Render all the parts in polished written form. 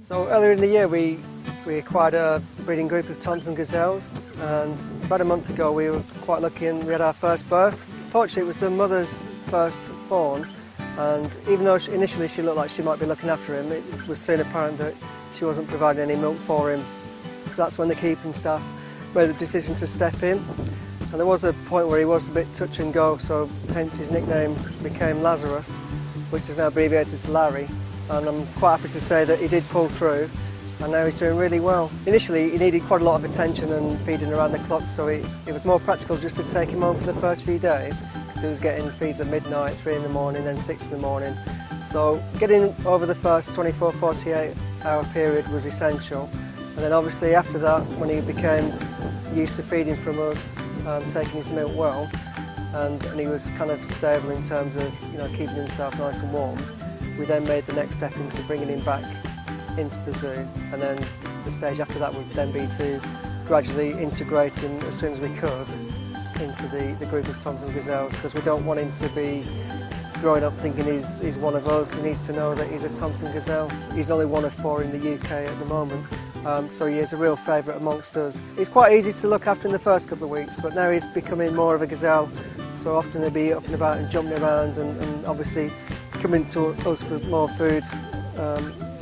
So earlier in the year we acquired a breeding group of Thompson gazelles, and about a month ago we were quite lucky and we had our first birth. Fortunately it was the mother's first fawn, and even though initially she looked like she might be looking after him, it was soon apparent that she wasn't providing any milk for him. So that's when the keeping staff made the decision to step in. And there was a point where he was a bit touch and go, so hence his nickname became Lazarus, which is now abbreviated to Larry. And I'm quite happy to say that he did pull through, and now he's doing really well. Initially he needed quite a lot of attention and feeding around the clock, so it was more practical just to take him home for the first few days, because he was getting feeds at midnight, 3 in the morning, then 6 in the morning. So getting over the first 24-48 hour period was essential. And then obviously after that, when he became used to feeding from us, taking his milk well, and he was kind of stable in terms of keeping himself nice and warm, we then made the next step into bringing him back into the zoo. And then the stage after that would then be to gradually integrate him as soon as we could into the group of Thompson gazelles, because we don't want him to be growing up thinking he's one of us. He needs to know that he's a Thompson gazelle. He's only one of 4 in the UK at the moment. So he is a real favourite amongst us. He's quite easy to look after in the first couple of weeks, but now he's becoming more of a gazelle, so often he'll be up and about and jumping around and obviously coming to us for more food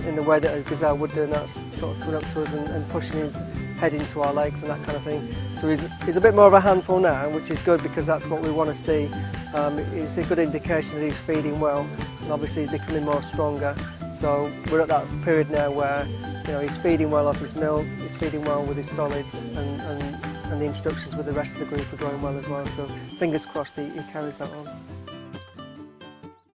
in the way that a gazelle would do, and that's sort of coming up to us and pushing his head into our legs and that kind of thing. So he's a bit more of a handful now, which is good because that's what we want to see. It's a good indication that he's feeding well, and obviously he's becoming more stronger. So we're at that period now where he's feeding well off his milk, he's feeding well with his solids, and the introductions with the rest of the group are going well as well. So fingers crossed he carries that on.